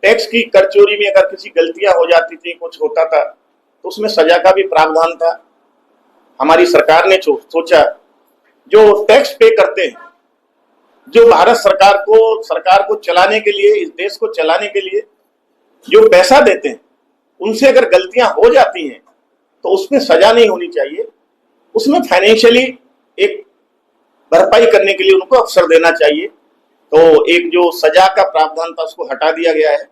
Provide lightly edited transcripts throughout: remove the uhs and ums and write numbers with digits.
Tax की कर चोरी में अगर किसी गलतियां हो जाती थी, कुछ होता था, तो उसमें सजा का भी प्रावधान था। हमारी सरकार ने सोचा जो टैक्स पे करते हैं, जो भारत सरकार को चलाने के लिए, इस देश को चलाने के लिए जो पैसा देते हैं, उनसे अगर गलतियां हो जाती हैं तो उसमें सजा नहीं होनी चाहिए, उसमें फाइनेंशियली एक भरपाई करने के लिए उनको अवसर देना चाहिए। तो एक जो सजा का प्रावधान था उसको हटा दिया गया है।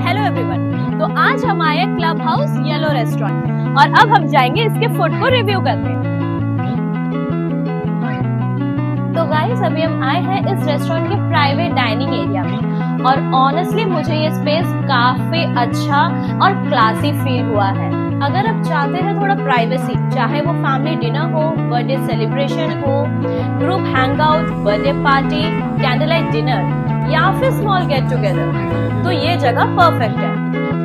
हेलो एवरीवन, तो आज हम आए क्लब हाउस येलो रेस्टोरेंट और अब हम जाएंगे इसके फूड को रिव्यू करने। तो गाइस, अभी हम आए हैं इस रेस्टोरेंट के प्राइवेट डाइनिंग एरिया में और ऑनेस्टली मुझे ये स्पेस काफी अच्छा और क्लासी फील हुआ है। अगर आप चाहते हैं थोड़ा प्राइवेसी, चाहे वो फैमिली डिनर हो, बर्थडे सेलिब्रेशन हो, group hangout, birthday party, candle light dinner या फिर स्मॉल गेट टुगेदर, तो ये जगह परफेक्ट है।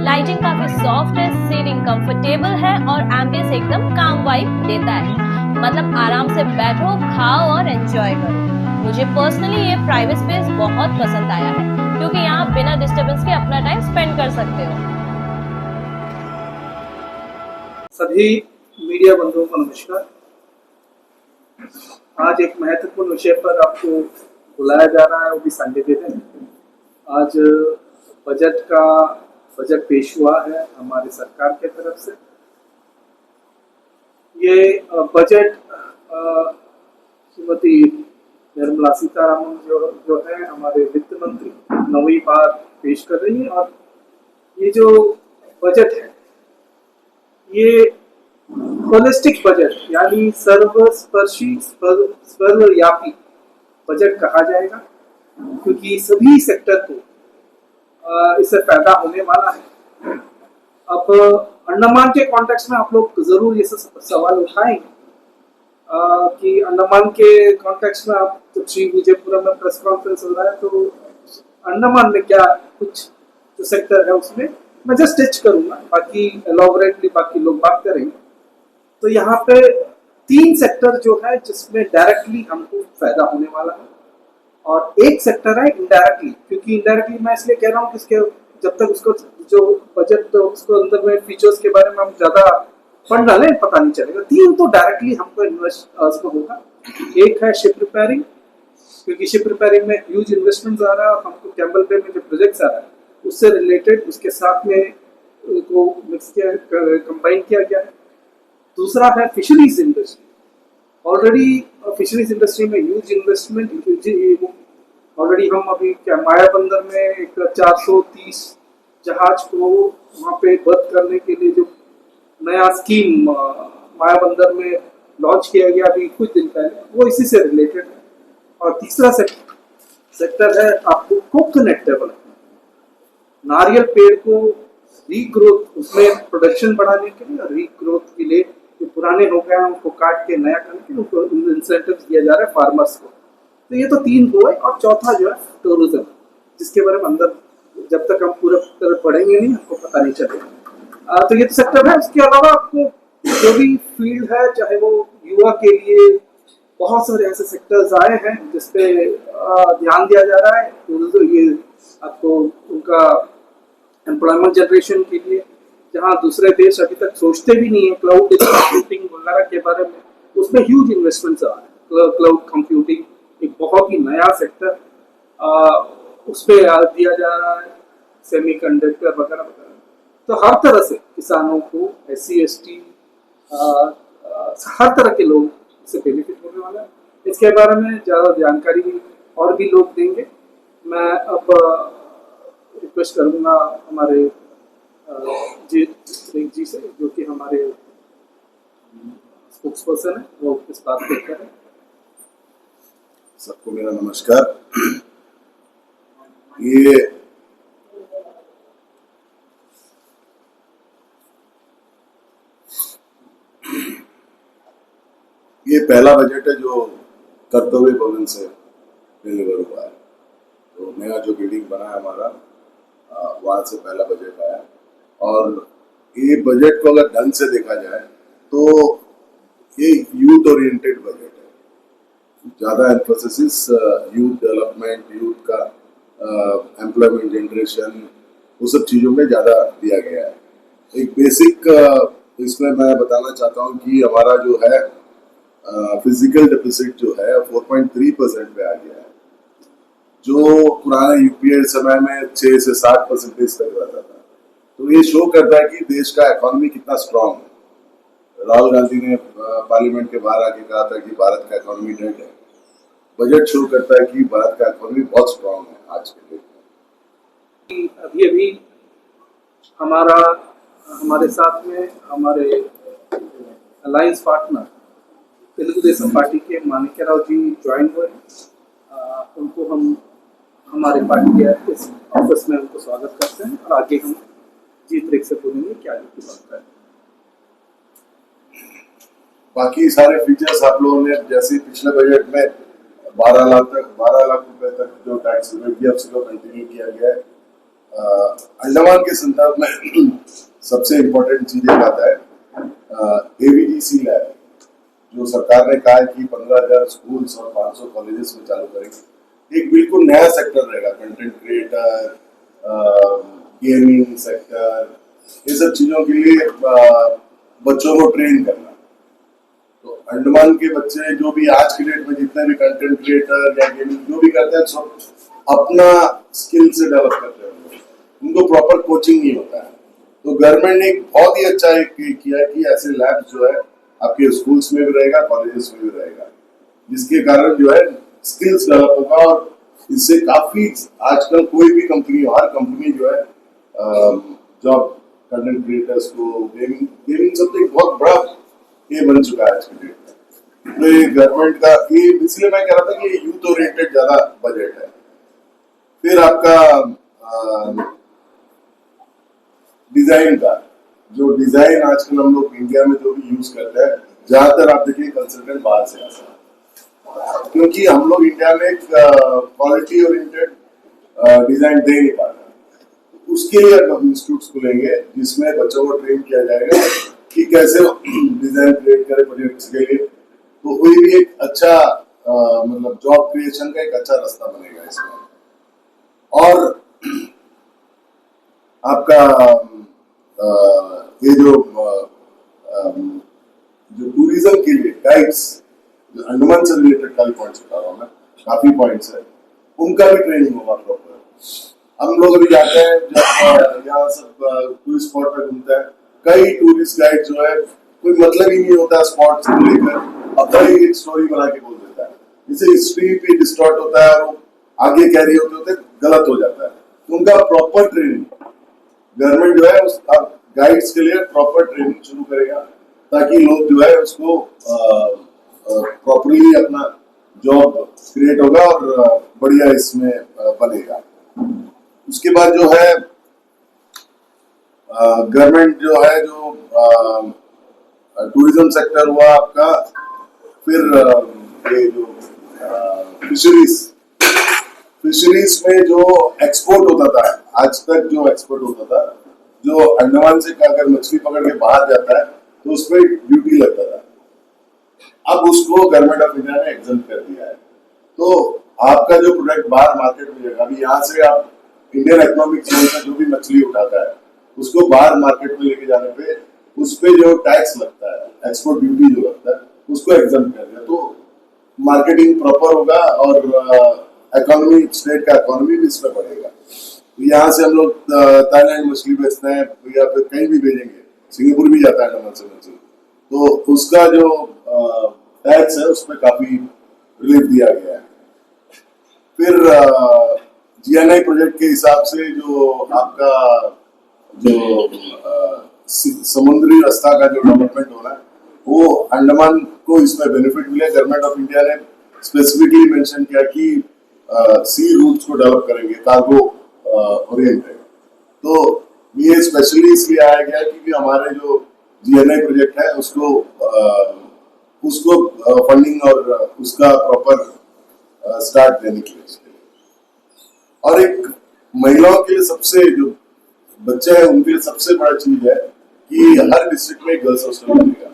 लाइटिंग काफी सॉफ्ट है, सीटिंग कंफर्टेबल है और एम्बियंस एकदम काम वाइब देता है। मतलब आराम से बैठो, खाओ और एंजॉय करो। मुझे पर्सनली ये प्राइवेट स्पेस बहुत पसंद आया है क्योंकि यहाँ बिना डिस्टर्बेंस के अपना टाइम स्पेंड कर सकते हो। सभी मीडिया बंधुओं को नमस्कार। आज एक महत्वपूर्ण विषय पर आपको बुलाया जा रहा है, वो भी संडे के दिन। आज बजट पेश हुआ है हमारी सरकार की तरफ से। ये बजट श्रीमती निर्मला सीतारामन जो है हमारे वित्त मंत्री, 9वीं बार पेश कर रही है। और ये जो बजट है ये होलिस्टिक बजट यानी सर्वस्पर्शी सर्वव्यापी बजट कहा जाएगा, क्योंकि सभी सेक्टर को इससे फायदा होने वाला है। अब अंडमान के कॉन्टेक्स्ट में आप लोग जरूर ये सवाल उठाएंगे कि अंडमान के कॉन्टेक्स्ट में आप जब श्री विजयपुरम में प्रेस कॉन्फ्रेंस हो रहा है तो अंडमान में क्या कुछ जो सेक्टर है उसमें मैं जस्ट टच करूंगा, बाकी एलॉबरेटली बाकी लोग बात करेंगे। तो यहाँ पे 3 सेक्टर जो है जिसमें डायरेक्टली हमको फायदा होने वाला है और एक सेक्टर है इनडायरेक्टली। क्योंकि इनडायरेक्टली मैं इसलिए कह रहा हूँ कि जब तक उसको जो बजट तो उसको अंदर में फीचर्स के बारे में हम ज्यादा पढ़ डालें पता नहीं चलेगा। 3 तो डायरेक्टली हमको इन्वेस्ट होगा। एक है शिप रिपेयरिंग, क्योंकि शिप रिपेयरिंग में ह्यूज इन्वेस्टमेंट आ रहा है और हमको कैम्बल पे में जो प्रोजेक्ट्स आ रहा है उससे रिलेटेड उसके साथ में को मिक्स किया, कंबाइन किया गया है। दूसरा है fisheries industry. Already fisheries industry में ह्यूज इन्वेस्टमेंट ऑलरेडी हम अभी क्या मायाबंदर में एक 430 जहाज को वहाँ पे बर्थ करने के लिए जो नया स्कीम मायाबंदर में लॉन्च किया गया अभी कुछ दिन पहले, वो इसी से रिलेटेड है। और तीसरा सेक्टर है आपको कोकोनट डेवलपमेंट, नारियल पेड़ को रीग्रोथ, उसमें प्रोडक्शन बढ़ाने के लिए, रीग्रोथ के लिए जो पुराने हो गए हैं उनको काट के नया करने के लिए उनको इंसेंटिव दिया जा रहा है फार्मर्स को। तो ये तो 3 हुए। और चौथा जो है टूरिज्म, जिसके बारे में अंदर जब तक हम पूरा तरह पढ़ेंगे नहीं आपको पता नहीं चलेगा। तो ये तो सेक्टर है। उसके अलावा आपको जो भी फील्ड है, चाहे वो युवा के लिए बहुत सारे ऐसे सेक्टर्स आए हैं जिसपे ध्यान दिया जा रहा है। तो ये आपको उनका एम्प्लॉयमेंट जनरेशन के लिए, जहाँ दूसरे देश अभी तक सोचते भी नहीं है क्लाउड कंप्यूटिंग वगैरह के बारे में, उसमें ह्यूज इन्वेस्टमेंट्स आ रहे हैं। क्लाउड कंप्यूटिंग एक बहुत ही नया सेक्टर, उस पर दिया जा रहा है, सेमीकंडक्टर वगैरह वगैरह। तो हर तरह से किसानों को, SC ST हर तरह के लोग इससे बेनिफिट होने वाला है। इसके बारे में ज़्यादा जानकारी और भी लोग देंगे। मैं अब रिक्वेस्ट करूँगा हमारे जी से, जो कि हमारे स्पोक्स पर्सन है, वो इस बात को करें। सबको मेरा नमस्कार। ये पहला बजट है जो कर्तव्य भवन से डिलीवर हुआ है। तो नया जो बिल्डिंग बना है हमारा, वहाँ से पहला बजट आया। और ये बजट को अगर ढंग से देखा जाए तो ये यूथ ओरिएंटेड बजट है। ज़्यादा एम्फोसिस यूथ डेवलपमेंट, यूथ का एम्प्लॉयमेंट जनरेशन, वो सब चीज़ों में ज़्यादा दिया गया है। एक बेसिक इसमें मैं बताना चाहता हूँ कि हमारा जो है फिजिकल डेफिसिट जो है 4.3% पे आ गया है, जो पुराने यूपीए समय में 6 से 7% तक रहता था। तो ये शो करता है कि देश का इकोनॉमी कितना स्ट्रांग है। राहुल गांधी ने पार्लियामेंट के बाहर आके कहा था कि भारत का इकोनॉमी डेड है। बजट शो करता है कि भारत का इकोनॉमी बहुत स्ट्रांग है आज के डेट में। अभी अभी हमारे साथ में हमारे alliance partner Telugu Desam party के माणिक्यराव जी ज्वाइन हुए हैं। उनको हम हमारे पार्टी के इस ऑफिस में उनको स्वागत करते हैं और आगे हम जीत रेख से बोलेंगे क्या आगे की बात है। बाकी सारे फीचर्स आप लोगों ने जैसे पिछले बजट में 12 लाख रुपए तक जो टैक्स BFC को कंटिन्यू किया गया है। अंडमान के संदर्भ में सबसे इम्पोर्टेंट चीज एक आता है AVDC लैब, जो सरकार ने कहा है कि 15,000 स्कूल्स और 500 कॉलेजेस में चालू करेंगे। एक बिल्कुल नया सेक्टर रहेगा, कंटेंट क्रिएटर, गेमिंग सेक्टर, ये सब चीजों के लिए बच्चों को ट्रेन करना। तो अंडमान के बच्चे जो भी आज के डेट में जितने भी कंटेंट क्रिएटर या गेमिंग जो भी करते हैं, सब अपना स्किल से डेवलप करते हैं। उनको प्रॉपर कोचिंग नहीं होता है। तो गवर्नमेंट ने एक बहुत ही अच्छा एक किया है कि ऐसे लैब जो है आपके स्कूल्स में भी रहेगा, कॉलेजेस में भी रहेगा, जिसके कारण जो है स्किल्स डेवलप होगा। और इससे काफी आजकल कोई भी कंपनी, हर कंपनी जो है जॉब कंटेंट क्रिएटर्स को, गेमिंग सब एक बहुत बड़ा ये बन चुका है आज के डेट में। तो ये गवर्नमेंट का ये, इसलिए मैं कह रहा था कि ये यूथ ओरिएंटेड ज्यादा बजट है। फिर आपका डिजाइन का जो डिजाइन आजकल हम लोग इंडिया में जो भी यूज करते हैं, ज्यादातर आप देखिए कंसल्टेंट बाहर से आता है, क्योंकि हम लोग इंडिया में एक क्वालिटी ओरिएंटेड डिजाइन दे नहीं पाते। उसके लिए हम इंस्टीट्यूट्स खुलेंगे जिसमें बच्चों को ट्रेन किया जाएगा कि कैसे डिजाइन क्रिएट करें प्रोजेक्ट्स के लिए। तो वही भी एक अच्छा मतलब जॉब क्रिएशन का एक अच्छा रास्ता बनेगा इसमें। और आपका ये जो टूरिज्म के लिए गाइड्स, जो अंडमान से रिलेटेड काफी पॉइंट्स बता रहा हूँ मैं, काफी पॉइंट्स है, उनका भी ट्रेनिंग होगा प्रॉपर। हम लोग अभी जाते हैं जब यहाँ सब टूरिस्ट स्पॉट पे घूमते हैं, कई टूरिस्ट गाइड जो है कोई मतलब ही नहीं होता स्पॉट से लेकर, अपना ही एक स्टोरी बना के बोल देता है, जिससे हिस्ट्री पे डिस्टॉर्ट होता है और आगे कैरी होते होते गलत हो जाता है। तो उनका प्रॉपर ट्रेनिंग गवर्नमेंट जो है उस गाइड्स के लिए प्रॉपर ट्रेनिंग शुरू करेगा, ताकि लोग जो है उसको प्रॉपरली अपना जॉब क्रिएट होगा और बढ़िया इसमें बनेगा। उसके बाद जो है गवर्नमेंट जो है जो टूरिज्म सेक्टर हुआ आपका, फिर ये जो फिशरीज में जो एक्सपोर्ट होता था, आज तक जो एक्सपोर्ट होता था, जो अंडमान से अगर मछली पकड़ के बाहर जाता है तो उस पर ड्यूटी लगता था, अब उसको गवर्नमेंट ऑफ इंडिया ने एग्जम्प्ट कर दिया है। तो आपका जो प्रोडक्ट बाहर मार्केट में जाएगा, अभी यहाँ से आप इंडियन इकोनॉमिक जोन से जो भी मछली उठाता है उसको बाहर मार्केट में लेके जाने पे उस पे जो टैक्स लगता है, एक्सपोर्ट ड्यूटी जो लगता है, उसको एग्जम्प्ट कर दिया। तो मार्केटिंग प्रॉपर होगा और इकोनॉमी, स्टेट का इकोनॉमी भी इसमें बढ़ेगा। यहाँ से हम लोग थाईलैंड मछली बेचते हैं या फिर कहीं भी भेजेंगे, सिंगापुर भी जाता है अंडमान से मछली, तो उसका जो टैक्स है उस पर काफी रिलीफ दिया गया है। फिर GNI प्रोजेक्ट के हिसाब से जो आपका जो समुद्री रास्ता का जो डेवलपमेंट हो रहा है, वो अंडमान को इसमें बेनिफिट मिले। गवर्नमेंट ऑफ इंडिया ने स्पेसिफिकली मेंशन किया कि सी रूट्स को डेवलप करेंगे, कार्गो ओरिएंटेड। तो ये स्पेशली इसलिए आया गया क्योंकि हमारे जो GNI प्रोजेक्ट है उसको फंडिंग और उसका प्रॉपर स्टार्ट देने के लिए। और एक महिलाओं के लिए सबसे जो बच्चे हैं उनके लिए सबसे बड़ा चीज है कि हर डिस्ट्रिक्ट में गर्ल्स हॉस्टल बनेगा,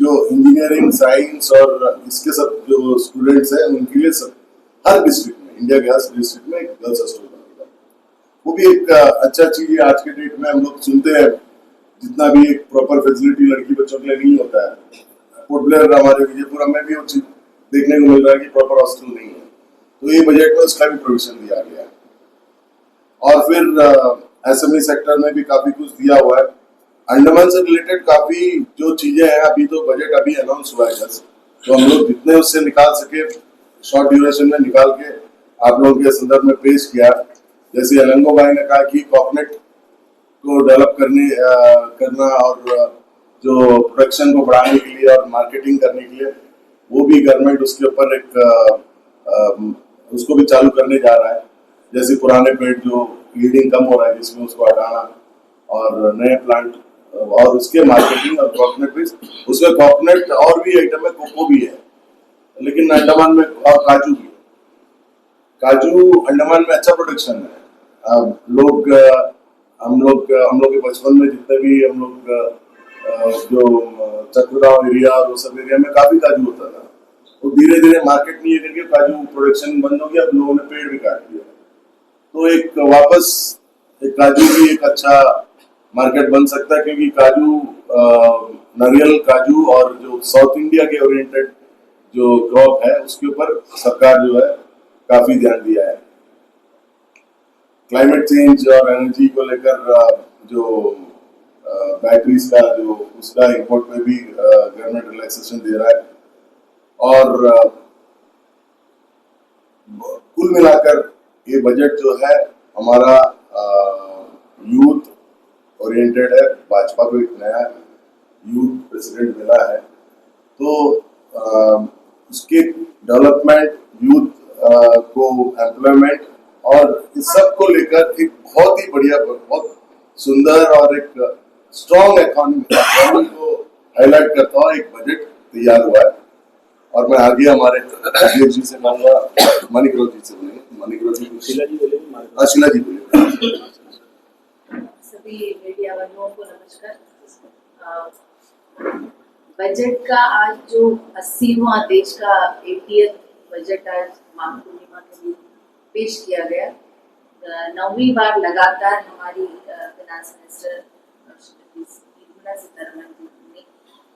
जो इंजीनियरिंग साइंस और इसके सब जो स्टूडेंट्स हैं उनके लिए सब हर डिस्ट्रिक्ट में, इंडिया के हर डिस्ट्रिक्ट में एक गर्ल्स हॉस्टल बनेगा। वो भी एक अच्छा चीज है। आज के डेट में हम लोग सुनते हैं जितना भी एक प्रॉपर फैसिलिटी लड़की बच्चों के लिए नहीं होता है। पोर्ट ब्लेयर हमारे विजयपुरम में भी वो चीज देखने को मिल रहा है कि प्रॉपर हॉस्टल नहीं है, तो ये बजट में उसका भी प्रोविजन दिया गया है। और फिर एसएमई सेक्टर में भी काफी कुछ दिया हुआ है। अंडमान से रिलेटेड काफी जो चीजें हैं, अभी तो बजट अभी अनाउंस हुआ है बस, तो हम लोग जितने उससे निकाल सके शॉर्ट ड्यूरेशन में निकाल के आप लोगों के संदर्भ में पेश किया। जैसे अलंगो भाई ने कहा कि कॉकनेट को डेवलप करना और जो प्रोडक्शन को बढ़ाने के लिए और मार्केटिंग करने के लिए वो भी गवर्नमेंट उसके ऊपर एक उसको भी चालू करने जा रहा है। जैसे पुराने पेड़ जो यील्डिंग कम हो रहा है जिसमें उसको हटाना और नए प्लांट और उसके मार्केटिंग और कॉकनेट भी, उसमें कॉकनेट और भी आइटम है, कोको भी है, लेकिन अंडमान में और काजू भी। काजू अंडमान में अच्छा प्रोडक्शन है। अब हम लोग के बचपन में जितने भी हम लोग जो चक्रगांव एरिया और वो सब एरिया में काफी काजू होता था, तो धीरे धीरे मार्केट नहीं करके काजू प्रोडक्शन बंद हो गया, अब लोगों ने पेड़ भी काट दिया। तो एक वापस एक काजू भी एक अच्छा मार्केट बन सकता है, क्योंकि काजू नारियल काजू और जो साउथ इंडिया के ओरिएंटेड जो क्रॉप है उसके ऊपर सरकार जो है काफी ध्यान दिया है। क्लाइमेट चेंज और एनर्जी को लेकर जो बैटरीज का जो उसका इंपोर्ट में भी गवर्नमेंट रिलैक्सेशन दे रहा है। और कुल मिलाकर ये बजट जो है हमारा यूथ ओरिएंटेड है। भाजपा को एक नया यूथ प्रेसिडेंट मिला है, तो उसके डेवलपमेंट, यूथ को एम्प्लॉयमेंट और इस सब को लेकर एक बहुत ही बढ़िया, बहुत सुंदर और एक स्ट्रॉन्ग इकोनॉमी को हाईलाइट करता हुआ एक बजट तैयार हुआ है। और मैं आगे हमारे जी से कहूँगा, मणिग्रोथ जी से बोलेंगे। मणिग्रोथ जी, शीला जी बोलेंगे। शीला जी बोलेंगे। सभी मीडिया वालों को नमस्कार। बजट का आज जो 80वां देश का 80th बजट आज माघ पूर्णिमा के लिए पेश किया गया। 9वीं बार लगातार हमारी फाइनेंस मिनिस्टर श्रीमती निर्मला सीतारमण जी ने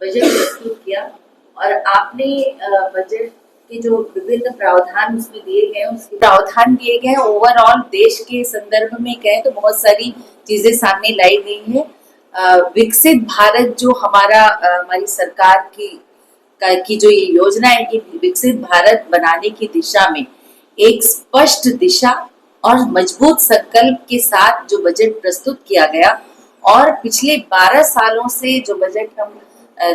बजट प्रस्तुत किया, और आपने बजट के जो विभिन्न प्रावधान उसमें दिए गए उसके प्रावधान दिए गए ओवरऑल देश के संदर्भ में कहें तो बहुत सारी चीजें सामने लाई गई हैं। विकसित भारत जो हमारी सरकार की जो ये योजना है कि विकसित भारत बनाने की दिशा में एक स्पष्ट दिशा और मजबूत संकल्प के साथ जो बजट प्रस्तुत किया गया, और पिछले 12 सालों से जो बजट हम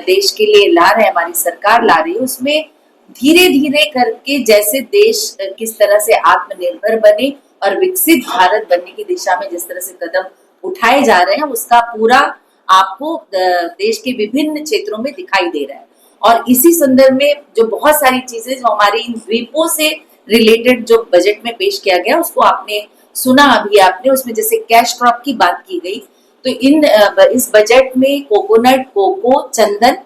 देश के लिए ला रहे हैं, हमारी सरकार ला रही है, उसमें धीरे धीरे करके जैसे देश किस तरह से आत्मनिर्भर बने और विकसित भारत बनने की दिशा में जिस तरह से कदम उठाए जा रहे हैं, उसका पूरा आपको देश के विभिन्न क्षेत्रों में दिखाई दे रहा है। और इसी संदर्भ में जो बहुत सारी चीजें जो हमारे इन द्वीपों से रिलेटेड जो बजट में पेश किया गया उसको आपने सुना अभी आपने, उसमें जैसे कैश क्रॉप की बात की गई, तो इस बजट में कोकोनट, कोको, चंदन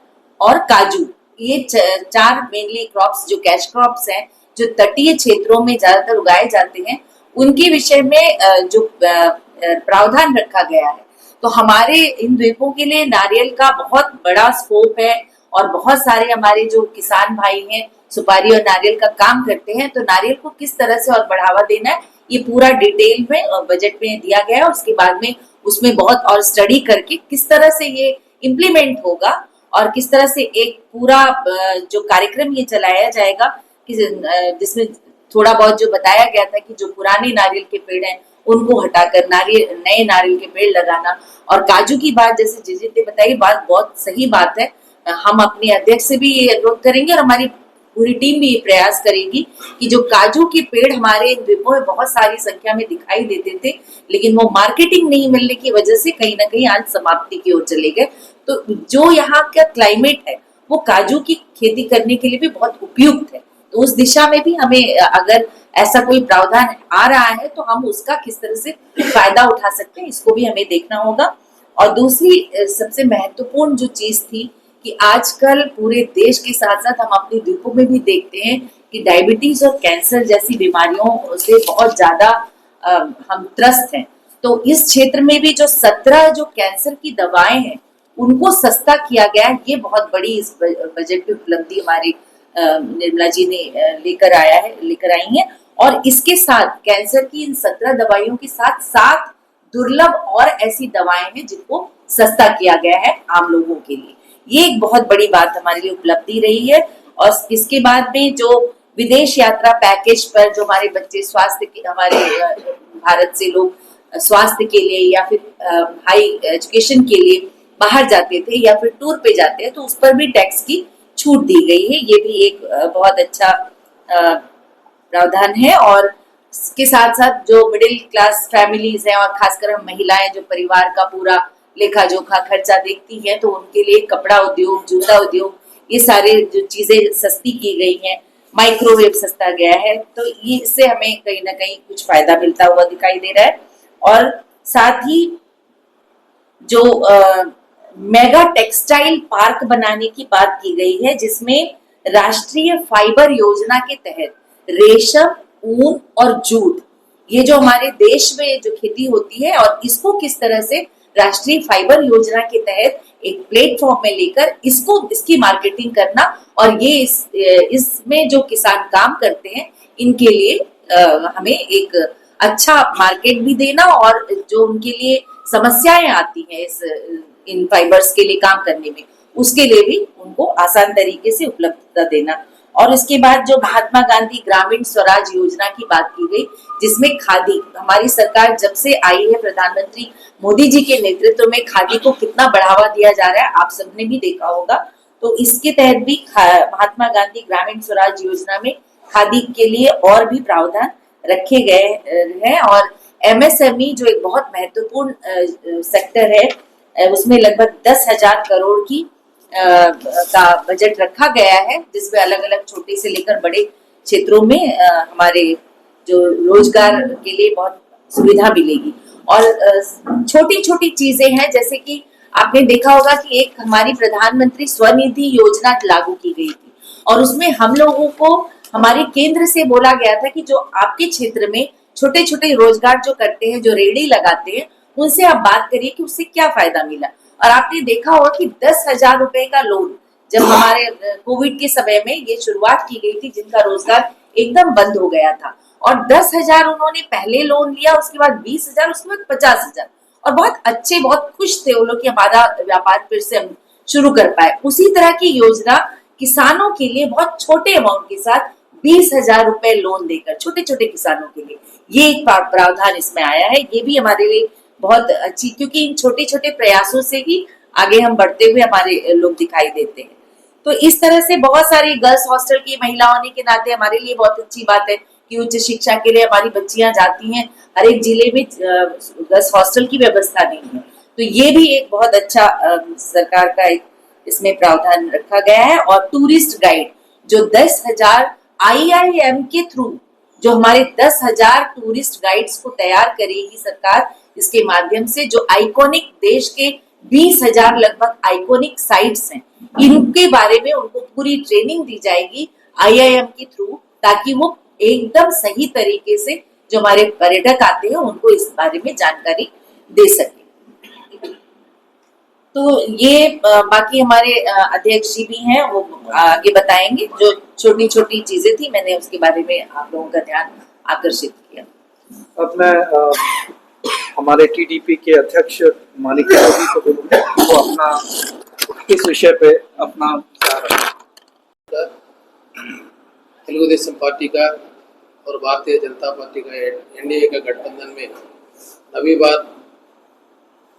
और काजू, ये 4 मेनली क्रॉप्स जो कैश क्रॉप्स हैं जो तटीय क्षेत्रों में ज्यादातर उगाए जाते हैं, उनके विषय में जो प्रावधान रखा गया है। तो हमारे इन द्वीपों के लिए नारियल का बहुत बड़ा स्कोप है, और बहुत सारे हमारे जो किसान भाई हैं सुपारी और नारियल का काम करते हैं, तो नारियल को किस तरह से और बढ़ावा देना है ये पूरा डिटेल में बजट में दिया गया है। उसके बाद में उसमें बहुत और स्टडी करके किस तरह से ये इम्प्लीमेंट होगा और किस तरह से एक पूरा जो कार्यक्रम ये चलाया जाएगा, जिसमें थोड़ा बहुत जो बताया गया था कि जो पुराने नारियल के पेड़ हैं उनको हटाकर नए नारियल के पेड़ लगाना। और काजू की बात जैसे जिजित ने बताई, बात बहुत सही बात है। हम अपने अध्यक्ष से भी ये अनुरोध करेंगे और हमारी पूरी टीम भी ये प्रयास करेगी कि जो काजू के पेड़ हमारे द्वीपों में बहुत सारी संख्या में दिखाई देते थे, लेकिन वो मार्केटिंग नहीं मिलने की वजह से कहीं ना कहीं आज समाप्ति की ओर चले गए। तो जो यहाँ का क्लाइमेट है वो काजू की खेती करने के लिए भी बहुत उपयुक्त है, तो उस दिशा में भी हमें अगर ऐसा कोई प्रावधान आ रहा है तो हम उसका किस तरह से फायदा उठा सकते हैं, इसको भी हमें देखना होगा। और दूसरी सबसे महत्वपूर्ण जो चीज थी कि आजकल पूरे देश के साथ साथ हम अपने द्वीपों में भी देखते हैं कि डायबिटीज और कैंसर जैसी बीमारियों से बहुत ज्यादा हम त्रस्त हैं। तो इस क्षेत्र में भी जो 17 जो कैंसर की दवाएं हैं उनको सस्ता किया गया है। ये बहुत बड़ी इस बजट की उपलब्धि हमारी निर्मला जी ने लेकर आई है। और इसके साथ कैंसर की इन 17 दवाइयों के साथ 7 दुर्लभ और ऐसी दवाएं हैं जिनको सस्ता किया गया है आम लोगों के लिए। ये एक बहुत बड़ी बात हमारे लिए उपलब्धि रही है। और इसके बाद में जो विदेश यात्रा पैकेज पर जो हमारे बच्चे स्वास्थ्य के हमारे भारत से लोग स्वास्थ्य के लिए या फिर हाई एजुकेशन के लिए बाहर जाते थे या फिर टूर पे जाते हैं तो उस पर भी टैक्स की छूट दी गई है। ये भी एक बहुत अच्छा प्रावधान है। और इसके साथ साथ जो मिडिल क्लास फैमिलीज हैं और खासकर हम महिलाएं जो परिवार का पूरा लेखा जोखा खर्चा देखती हैं तो उनके लिए कपड़ा उद्योग, जूता उद्योग, ये सारे जो चीजें सस्ती की गई हैं। माइक्रोवेव सस्ता गया है तो ये इससे हमें कहीं ना कहीं कुछ फायदा मिलता हुआ दिखाई दे रहा है। और साथ ही जो मेगा टेक्सटाइल पार्क बनाने की बात की गई है जिसमें राष्ट्रीय फाइबर योजना के तहत रेशम, ऊन और जूट, ये जो हमारे देश में जो खेती होती है और इसको किस तरह से राष्ट्रीय फाइबर योजना के तहत एक प्लेटफॉर्म में लेकर इसकी मार्केटिंग करना और ये इसमें जो किसान काम करते हैं इनके लिए हमें एक अच्छा मार्केट भी देना और जो उनके लिए समस्याएं आती हैं इन फाइबर्स के लिए काम करने में उसके लिए भी उनको आसान तरीके से उपलब्धता देना। और इसके बाद जो महात्मा गांधी ग्रामीण स्वराज योजना की बात की गई जिसमें खादी, हमारी सरकार जब से आई है प्रधानमंत्री मोदी जी के नेतृत्व में खादी को कितना बढ़ावा दिया जा रहा है आप सबने भी देखा होगा। तो इसके तहत भी महात्मा गांधी ग्रामीण स्वराज योजना में खादी के लिए और भी प्रावधान रखे गए हैं। और एमएसएमई जो एक बहुत महत्वपूर्ण सेक्टर है उसमें लगभग 10,000 करोड़ की का बजट रखा गया है जिसमें अलग अलग छोटे से लेकर बड़े क्षेत्रों में हमारे जो रोजगार के लिए बहुत सुविधा मिलेगी। और छोटी छोटी चीजें हैं जैसे कि आपने देखा होगा कि एक हमारी प्रधानमंत्री स्वनिधि योजना लागू की गई थी और उसमें हम लोगों को हमारे केंद्र से बोला गया था कि जो आपके क्षेत्र में छोटे छोटे रोजगार जो करते हैं, जो रेहड़ी लगाते हैं, उनसे आप बात करिए कि उससे क्या फायदा मिला। और आपने देखा होगा कि 10,000 रुपए का लोन जब हमारे कोविड के समय में ये शुरुआत की गई थी जिनका रोजगार एकदम बंद हो गया था और 10,000 उन्होंने पहले लोन लिया, उसके बाद 20,000, उसके बाद 50,000 और बहुत अच्छे, बहुत खुश थे वो लोग कि हमारा व्यापार फिर से हम शुरू कर पाए। उसी तरह की योजना किसानों के लिए बहुत छोटे अमाउंट के साथ 20,000 रुपए लोन देकर छोटे छोटे किसानों के लिए ये एक प्रावधान इसमें आया है। ये भी हमारे लिए बहुत अच्छी, क्योंकि इन छोटे छोटे प्रयासों से ही आगे हम बढ़ते हुए हमारे लोग दिखाई देते हैं। तो इस तरह से बहुत सारी गर्ल्स हॉस्टल की महिला होने के नाते हमारे लिए बहुत अच्छी बात है कि उच्च शिक्षा के लिए हमारी बच्चियां जाती हैं। हर एक जिले में गर्ल्स हॉस्टल की व्यवस्था नहीं है, तो ये भी एक बहुत अच्छा सरकार का एक इसमें प्रावधान रखा गया है। और टूरिस्ट गाइड जो 10,000 IIM के थ्रू जो हमारे 10,000 टूरिस्ट गाइड्स को तैयार करेगी सरकार, इसके माध्यम से जो आइकॉनिक देश के 20,000 लगभग आइकॉनिक साइट्स हैं इनके बारे में उनको पूरी ट्रेनिंग दी जाएगी IIM के थ्रू, ताकि वो एकदम सही तरीके से जो हमारे पर्यटक आते हैं उनको इस बारे में जानकारी दे सके। तो ये बाकी हमारे अध्यक्ष जी भी हैं, वो आगे बताएंगे। जो छोटी छोटी चीजें थी मैंने उसके बारे में आप लोगों का ध्यान आकर्षित किया। अब मैं हमारे TDP के अध्यक्ष मानिक जी को बोलूंगा वो अपना इस विषय पे अपना तेलुगुदेशम पार्टी का और भारतीय जनता पार्टी का NDA का गठबंधन में नवी बार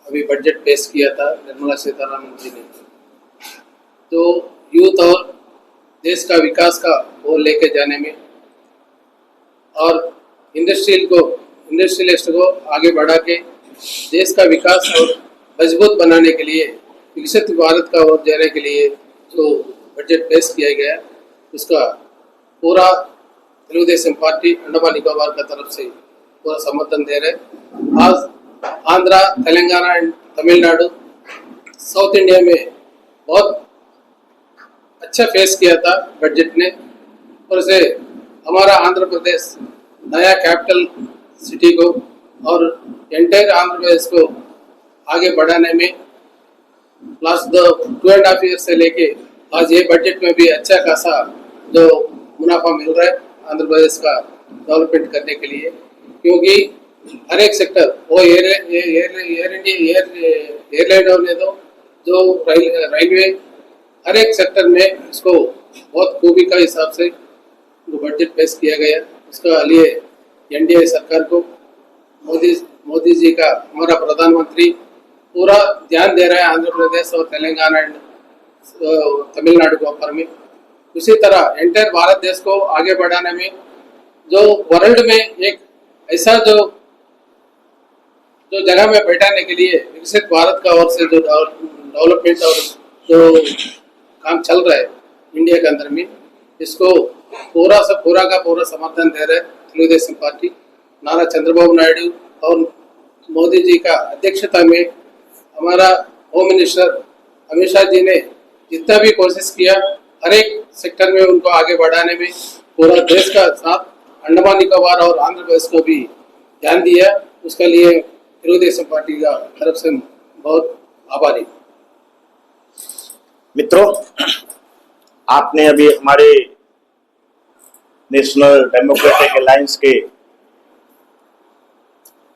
अभी बजट पेश किया था निर्मला सीतारमण जी ने। तो यूथ और देश का विकास का वो लेके जाने में और इंडस्ट्रियलिस्ट को आगे बढ़ा के देश का विकास और मजबूत बनाने के लिए विकसित भारत का ओर जाने के लिए जो बजट पेश किया गया उसका पूरा तेलुगुदेशम पार्टी अंडमान निकोबार का तरफ से पूरा समर्थन दे रहे। आज Andhra, Telangana and Tamil Nadu, south India में बहुत अच्छा फेस किया था बजट ने। और से हमारा आंध्र प्रदेश नया कैपिटल सिटी को और एंटायर आंध्र प्रदेश को आगे बढ़ाने में लास्ट 2.5 ईयर से लेके आज ये बजट में भी अच्छा खासा जो मुनाफा मिल रहा है आंध्र प्रदेश का डेवलपमेंट करने के लिए, क्योंकि हर एक सेक्टर वो एयरलाइन होने दो, जो रेलवे, हर एक सेक्टर में इसको बहुत खूबी का हिसाब से बजट पेश किया गया। उसका लिए एनडीए सरकार को मोदी जी का हमारा प्रधानमंत्री पूरा ध्यान दे रहा है आंध्र प्रदेश और तेलंगाना एंड तमिलनाडु के ऊपर में। उसी तरह एंटायर भारत देश को आगे बढ़ाने में जो वर्ल्ड में एक ऐसा जो जगह में बैठाने के लिए विकसित भारत का ओर से जो डेवलपमेंट और जो काम चल रहा है इंडिया के अंदर में, इसको पूरा का पूरा समर्थन दे रहे तेलुगुदेशम पार्टी। नारा चंद्रबाबू नायडू और मोदी जी का अध्यक्षता में हमारा होम मिनिस्टर अमित शाह जी ने जितना भी कोशिश किया हर एक सेक्टर में उनको आगे बढ़ाने में पूरा देश का साथ अंडमान निकोबार और आंध्र प्रदेश को भी ध्यान दिया। उसके लिए तेलुगुदेशम पार्टी का तरफ से बहुत आभारी। मित्रों, आपने अभी हमारे नेशनल डेमोक्रेटिक अलायंस के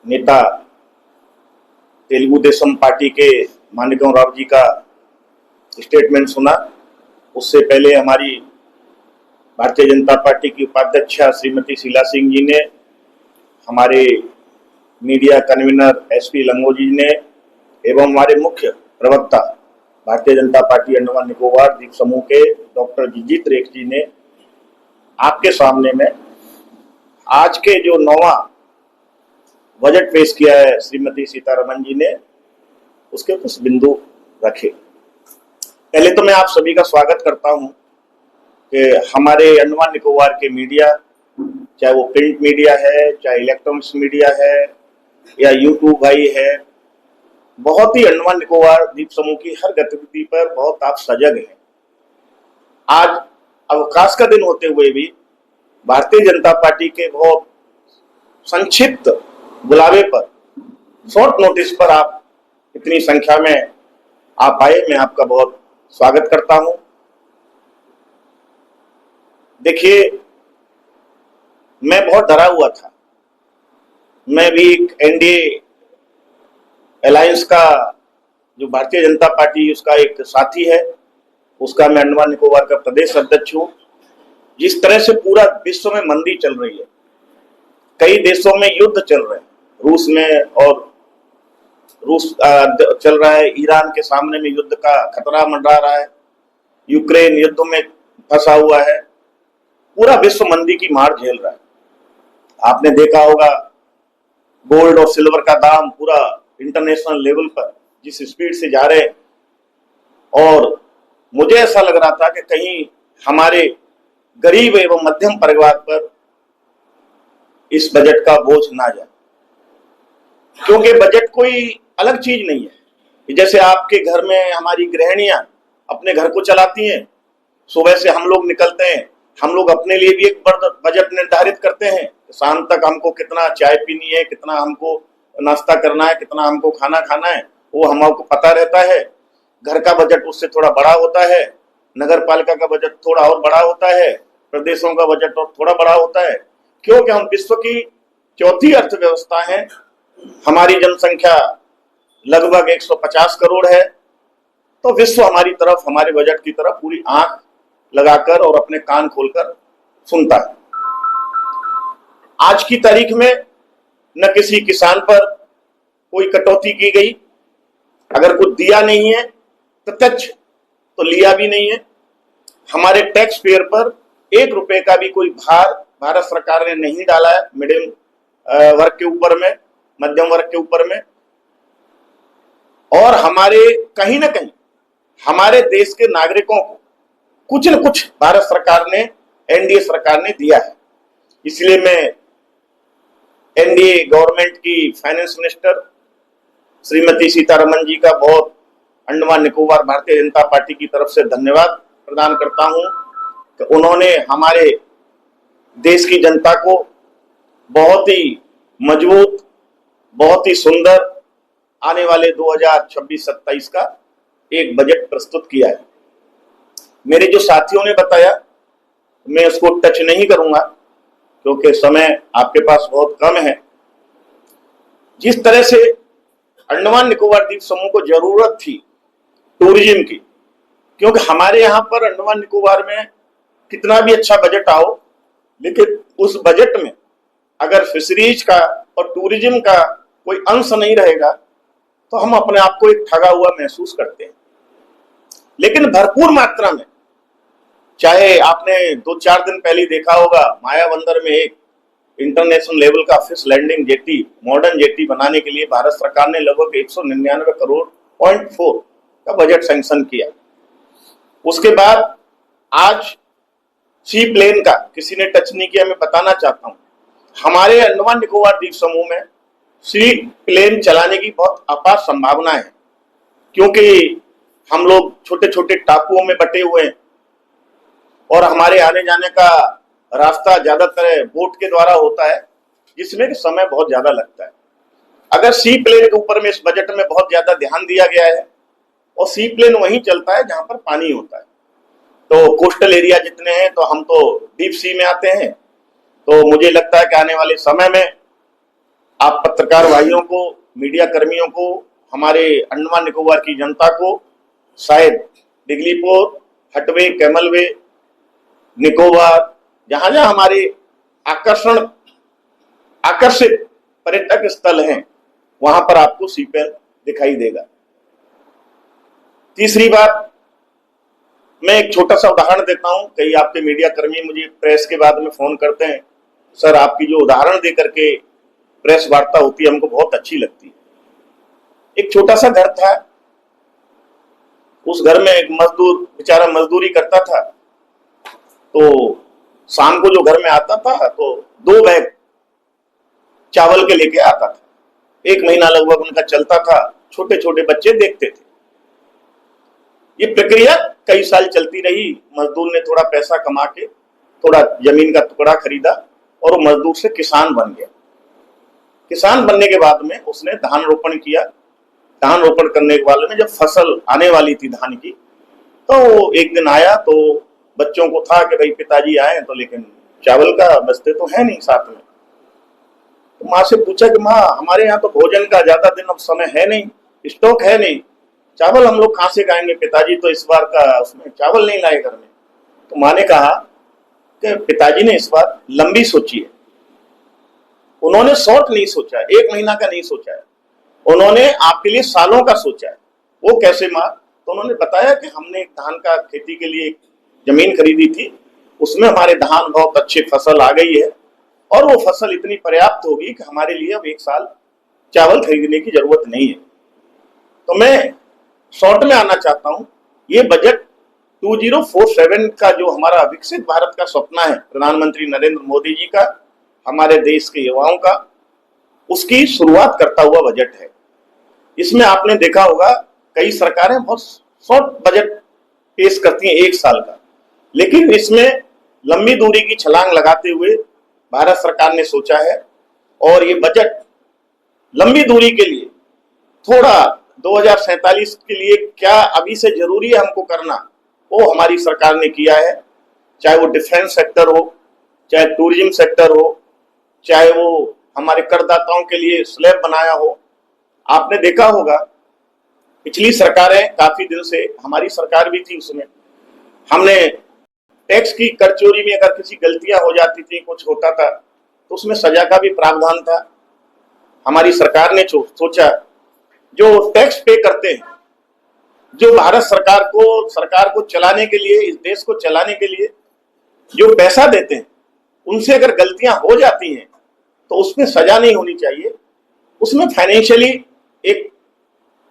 नेता तेलुगुदेशम पार्टी के मानिकम राव जी का स्टेटमेंट सुना। उससे पहले हमारी भारतीय जनता पार्टी की उपाध्यक्ष श्रीमती शीला सिंह जी ने, हमारे मीडिया कन्वीनर एसपी लंगोजी ने एवं हमारे मुख्य प्रवक्ता भारतीय जनता पार्टी अंडमान निकोबार द्वीप समूह के डॉक्टर जीजीत रेख जी ने आपके सामने में आज के जो 9वां बजट पेश किया है श्रीमती सीतारमन जी ने, उसके कुछ बिंदु रखे। पहले तो मैं आप सभी का स्वागत करता हूं कि हमारे अंडमान निकोबार के मीडिया, चाहे वो प्रिंट मीडिया है, चाहे इलेक्ट्रॉनिक्स मीडिया है या यूट्यूब भाई है, बहुत ही अंडमान निकोबार द्वीप समूह की हर गतिविधि पर बहुत आप सजग हैं। आज अवकाश का दिन होते हुए भी भारतीय जनता पार्टी के बहुत संक्षिप्त बुलावे पर, शॉर्ट नोटिस पर आप इतनी संख्या में आप आए, मैं आपका बहुत स्वागत करता हूं। देखिए, मैं बहुत डरा हुआ था। मैं भी एनडीए अलायंस का जो भारतीय जनता पार्टी उसका एक साथी है, उसका मैं अंडमान निकोबार का प्रदेश अध्यक्ष हूं। जिस तरह से पूरा विश्व में मंदी चल रही है, कई देशों में युद्ध चल रहे हैं, रूस में और रूस चल रहा है, ईरान के सामने में युद्ध का खतरा मंडरा रहा है, यूक्रेन युद्ध में फंसा हुआ है, पूरा विश्व मंदी की मार झेल रहा है। आपने देखा होगा गोल्ड और सिल्वर का दाम पूरा इंटरनेशनल लेवल पर जिस स्पीड से जा रहे हैं, और मुझे ऐसा लग रहा था कि कहीं हमारे गरीब एवं मध्यम परिवार पर इस बजट का बोझ ना जाए, क्योंकि बजट कोई अलग चीज नहीं है। जैसे आपके घर में हमारी गृहिणियां अपने घर को चलाती हैं, सुबह से हम लोग निकलते हैं, हम लोग अपने लिए भी एक बजट निर्धारित करते हैं, शाम तक हमको कितना चाय पीनी है, कितना हमको नाश्ता करना है, कितना हमको खाना खाना है, वो हमको पता रहता है। घर का बजट उससे थोड़ा बड़ा होता है, नगर पालिका का बजट थोड़ा और बड़ा होता है, प्रदेशों का बजट और थोड़ा बड़ा होता है, क्योंकि हम विश्व की चौथी अर्थव्यवस्था है। हमारी जनसंख्या लगभग 150 करोड़ है, तो विश्व हमारी तरफ, हमारे बजट की तरफ पूरी आंख लगाकर और अपने कान खोलकर सुनता है। आज की तारीख में न किसी किसान पर कोई कटौती की गई, अगर कुछ दिया नहीं है प्रत्यक्ष तो लिया भी नहीं है। हमारे टैक्स पेयर पर 1 रुपए का भी कोई भार भारत सरकार ने नहीं डाला है मिडिल वर्ग के ऊपर में, मध्यम वर्ग के ऊपर में। और हमारे कहीं ना कहीं हमारे देश के नागरिकों को कुछ न कुछ भारत सरकार ने, एनडीए सरकार ने दिया है। इसलिए मैं एनडीए गवर्नमेंट की फाइनेंस मिनिस्टर श्रीमती सीतारमन जी का बहुत अंडमान निकोबार भारतीय जनता पार्टी की तरफ से धन्यवाद प्रदान करता हूं कि उन्होंने हमारे देश की जनता को बहुत ही मजबूत, बहुत ही सुंदर आने वाले 2026-27 का एक बजट प्रस्तुत किया है। मेरे जो साथियों ने बताया, मैं उसको टच नहीं करूंगा क्योंकि समय आपके पास बहुत कम है। जिस तरह से अंडमान निकोबार द्वीप समूह को जरूरत थी टूरिज्म की, क्योंकि हमारे यहाँ पर अंडमान निकोबार में कितना भी अच्छा बजट आओ, लेकिन उस बजट में अगर फिशरीज का और टूरिज्म का कोई अंश नहीं रहेगा तो हम अपने आप को एक ठगा हुआ महसूस करते हैं। लेकिन भरपूर मात्रा में, चाहे आपने 2-4 दिन पहले देखा होगा, मायाबंदर में एक इंटरनेशनल लेवल का fish landing jetty, modern jetty बनाने के लिए भारत सरकार ने लगभग 199 करोड़ 0.4 का बजट सैंक्शन किया। उसके बाद आज सी प्लेन का किसी ने टच नहीं किया। मैं बताना चाहता हूं, हमारे अंडमान निकोबार द्वीप समूह में सी प्लेन चलाने की बहुत अपार संभावना है, क्योंकि हम लोग छोटे छोटे टापुओं में बटे हुए हैं और हमारे आने जाने का रास्ता ज्यादातर बोट के द्वारा होता है, जिसमें समय बहुत ज्यादा लगता है। अगर सी प्लेन के ऊपर में इस बजट में बहुत ज्यादा ध्यान दिया गया है, और सी प्लेन वहीं चलता है जहां पर पानी होता है। तो कोस्टल एरिया जितने हैं, तो हम तो डीप सी में आते हैं। तो मुझे लगता है कि आने वाले समय में आप पत्रकार भाइयों को, मीडिया कर्मियों को, हमारे अंडमान निकोबार की जनता को शायद डिगलीपोर, हटवे, कैमलवे, निकोबार, जहां जहां हमारे आकर्षित पर्यटक स्थल हैं, वहां पर आपको सी प्लेन दिखाई देगा। तीसरी बात, मैं एक छोटा सा उदाहरण देता हूं। कई आपके मीडिया कर्मी मुझे प्रेस के बाद में फोन करते हैं, सर आपकी जो उदाहरण दे करके प्रेस वार्ता होती है हमको बहुत अच्छी लगती है। एक छोटा सा घर था, उस घर में एक मजदूर बेचारा मजदूरी करता था। तो शाम को जो घर में आता था तो 2 बैग चावल के लेके आता था। 1 महीना लगभग उनका चलता था, छोटे छोटे बच्चे देखते थे। ये प्रक्रिया कई साल चलती रही। मजदूर ने थोड़ा पैसा कमा के थोड़ा जमीन का टुकड़ा खरीदा और वो मजदूर से किसान बन गया। किसान बनने के बाद में उसने धान रोपण किया। धान रोपण करने के बाद में जब फसल आने वाली थी धान की, तो एक दिन आया तो बच्चों को था कि भाई पिताजी आए तो, लेकिन चावल का बस्ते तो है नहीं साथ में। तो माँ से पूछा कि माँ हमारे यहाँ तो भोजन का ज्यादा दिन अब समय है नहीं, स्टॉक है नहीं, चावल हम लोग कहाँ से खाएंगे, पिताजी तो इस बार का उसमें चावल नहीं लाए घर में। तो माँ ने कहा कि पिताजी ने इस बार लंबी सोची है, उन्होंने शॉर्ट नहीं सोचा है, 1 महीना का नहीं सोचा है, उन्होंने आपके लिए सालों का सोचा है। वो कैसे माँ? तो उन्होंने बताया कि हमने एक धान का खेती के लिए जमीन खरीदी थी, उसमें हमारे धान बहुत अच्छी फसल आ गई है और वो फसल इतनी पर्याप्त होगी कि हमारे लिए अब 1 साल चावल खरीदने की जरूरत नहीं है। तो मैं शॉर्ट में आना चाहता हूं, ये बजट 2047 का जो हमारा विकसित भारत का सपना है प्रधानमंत्री नरेंद्र मोदी जी का, हमारे देश के युवाओं का, उसकी शुरुआत करता हुआ बजट है। इसमें आपने देखा होगा कई सरकारें बहुत शॉर्ट बजट पेश करती हैं 1 साल का, लेकिन इसमें लंबी दूरी की छलांग लगाते हुए भारत सरकार ने सोचा है। और ये बजट लंबी दूरी के लिए थोड़ा 2047 के लिए क्या अभी से जरूरी है हमको करना, वो हमारी सरकार ने किया है। चाहे वो डिफेंस सेक्टर हो, चाहे टूरिज्म सेक्टर हो, चाहे वो हमारे करदाताओं के लिए स्लैब बनाया हो। आपने देखा होगा पिछली सरकारें काफी दिन से, हमारी सरकार भी थी, उसमें हमने टैक्स की कर चोरी में अगर किसी गलतियां हो जाती थी, कुछ होता था, तो उसमें सजा का भी प्रावधान था। हमारी सरकार ने सोचा जो टैक्स पे करते हैं, जो भारत सरकार को चलाने के लिए, इस देश को चलाने के लिए जो पैसा देते हैं, उनसे अगर गलतियां हो जाती हैं तो उसमें सजा नहीं होनी चाहिए, उसमें फाइनेंशियली एक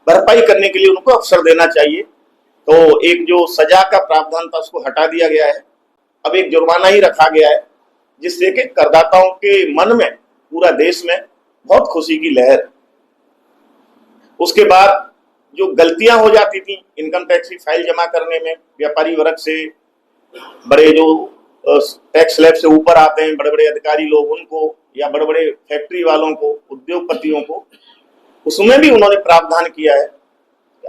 भरपाई करने के लिए उनको अवसर देना चाहिए। तो एक जो सजा का प्रावधान था उसको हटा दिया गया है, अब एक जुर्माना ही रखा गया है, जिससे कि करदाताओं के मन में, पूरा देश में बहुत खुशी की लहर है। उसके बाद जो गलतियां हो जाती थी इनकम टैक्स की फाइल जमा करने में, व्यापारी वर्ग से, बड़े जो टैक्स स्लैब से ऊपर आते हैं बड़े बड़े अधिकारी लोग, उनको, या बड़े बड़े फैक्ट्री वालों को, उद्योगपतियों को, उसमें भी उन्होंने प्रावधान किया है।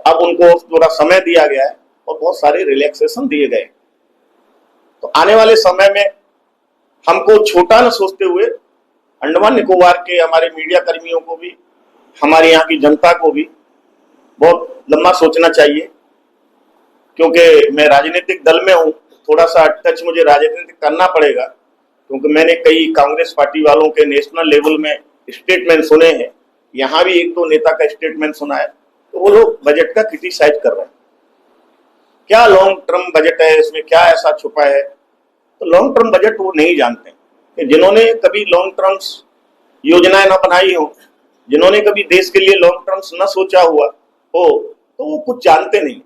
अब उनको थोड़ा समय दिया गया है और बहुत सारे रिलैक्सेशन दिए गए। तो आने वाले समय में हमको छोटा न सोचते हुए अंडमान निकोबार के हमारे मीडिया कर्मियों को भी, हमारे यहाँ की जनता को भी बहुत लंबा सोचना चाहिए। क्योंकि मैं राजनीतिक दल में हूँ, थोड़ा सा टच मुझे राजनीतिक करना पड़ेगा, क्योंकि मैंने कई कांग्रेस पार्टी वालों के नेशनल लेवल में स्टेटमेंट सुने हैं, यहाँ भी एक दो नेता का स्टेटमेंट सुना है, तो वो लोग बजट का क्रिटिसाइज कर रहे हैं। क्या लॉन्ग टर्म बजट है, इसमें क्या ऐसा छुपा है? तो लॉन्ग टर्म बजट वो नहीं जानते कि जिन्होंने कभी लॉन्ग टर्म्स योजनाएं न बनाई हो, जिन्होंने कभी देश के लिए लॉन्ग टर्म्स न सोचा हुआ हो, तो वो कुछ जानते नहीं।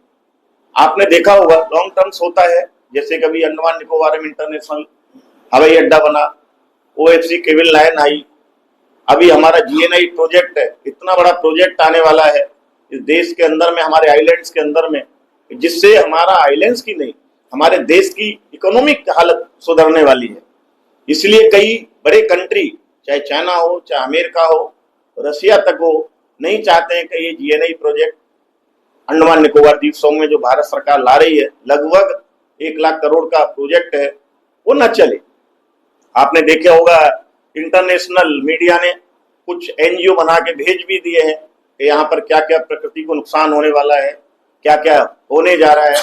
आपने देखा होगा लॉन्ग टर्म्स होता है, जैसे कभी अंडमान निकोबार में इंटरनेशनल हवाई अड्डा बना, OFC केबल लाइन आई, अभी हमारा GNI प्रोजेक्ट है, इतना बड़ा प्रोजेक्ट आने वाला है इस देश के अंदर में, हमारे आइलैंड्स के अंदर में, जिससे हमारा आइलैंड्स की नहीं, हमारे देश की इकोनॉमिक हालत सुधरने वाली है। इसलिए कई बड़े कंट्री, चाहे चाइना हो, चाहे अमेरिका हो, रसिया तक हो, नहीं चाहते हैं कि ये GNI प्रोजेक्ट अंडमान निकोबार द्वीप समूह में जो भारत सरकार ला रही है, लगभग 1 लाख करोड़ का प्रोजेक्ट है, वो न चले। आपने देखा होगा इंटरनेशनल मीडिया ने कुछ NGO बना के भेज भी दिए हैं कि यहाँ पर क्या क्या प्रकृति को नुकसान होने वाला है, क्या क्या होने जा रहा है।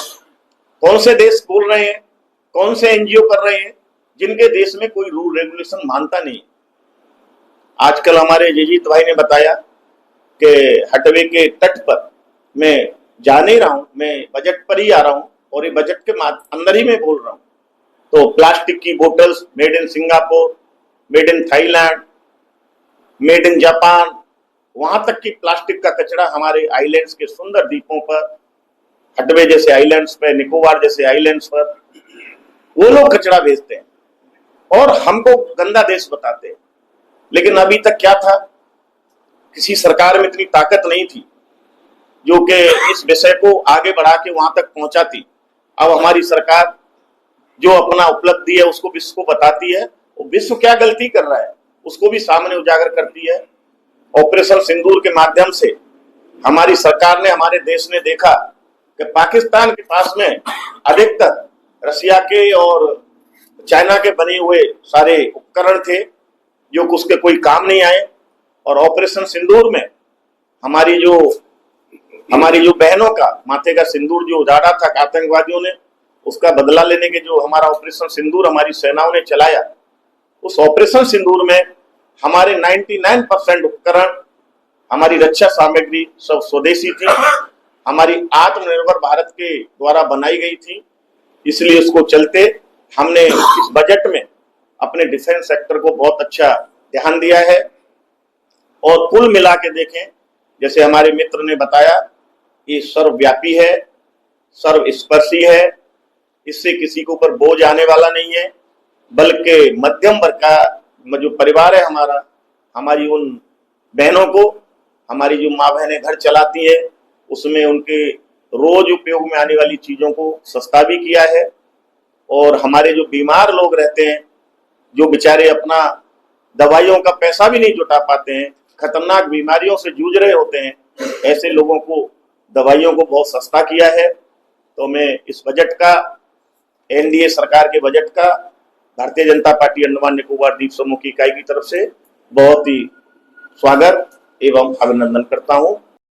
कौन से देश बोल रहे हैं, कौन से NGO कर रहे हैं, जिनके देश में कोई रूल रेगुलेशन मानता नहीं। आजकल हमारे जयजीत भाई ने बताया कि हटवे के तट पर मैं जा नहीं रहा हूं, मैं बजट पर ही आ रहा हूं और ये बजट के अंदर ही मैं बोल रहा हूं। तो प्लास्टिक की bottles made in Singapore, made in Thailand, made in Japan, वहां तक की प्लास्टिक का कचरा हमारे आइलैंड्स के सुंदर द्वीपों पर, हटवे जैसे आइलैंड्स पर, निकोबार जैसे आइलैंड्स पर वो लोग कचरा भेजते हैं और हमको गंदा देश बताते हैं। लेकिन अभी तक क्या था, किसी सरकार में इतनी ताकत नहीं थी जो कि इस विषय को आगे बढ़ा के वहां तक पहुंचाती। अब हमारी सरकार जो अपना उपलब्धि है उसको विश्व को बताती है, और विश्व क्या गलती कर रहा है उसको भी सामने उजागर करती है। ऑपरेशन सिंदूर के माध्यम से हमारी सरकार ने, हमारे देश ने देखा कि पाकिस्तान के पास में अधिकतर रसिया के और चाइना के बने हुए सारे उपकरण थे जो उसके कोई काम नहीं आए, और ऑपरेशन सिंदूर में हमारी जो बहनों का माथे का सिंदूर जो उजाड़ा था आतंकवादियों ने, उसका बदला लेने के जो हमारा ऑपरेशन सिंदूर हमारी सेनाओं ने चलाया, उस ऑपरेशन सिंदूर में हमारे 99% उपकरण, हमारी रक्षा सामग्री सब स्वदेशी थी, हमारी आत्मनिर्भर भारत के द्वारा बनाई गई थी। इसलिए उसको चलते हमने इस बजट में अपने डिफेंस सेक्टर को बहुत अच्छा ध्यान दिया है। और कुल मिला के देखें, जैसे हमारे मित्र ने बताया, ये सर्वव्यापी है, सर्वस्पर्शी है, इससे किसी के ऊपर बोझ आने वाला नहीं है, बल्कि मध्यम वर्ग का जो परिवार है हमारा, हमारी उन बहनों को, हमारी जो माँ बहनें घर चलाती है, उसमें उनके रोज उपयोग में आने वाली चीजों को सस्ता भी किया है। और हमारे जो बीमार लोग रहते हैं, जो बेचारे अपना दवाइयों का पैसा भी नहीं जुटा पाते हैं, खतरनाक बीमारियों से जूझ रहे होते हैं, ऐसे लोगों को दवाइयों को बहुत सस्ता किया है। तो मैं इस बजट का, NDA सरकार के बजट का भारतीय जनता पार्टी अंडमान निकोबार द्वीप समूह की इकाई की तरफ से बहुत ही स्वागत एवं अभिनंदन करता हूं।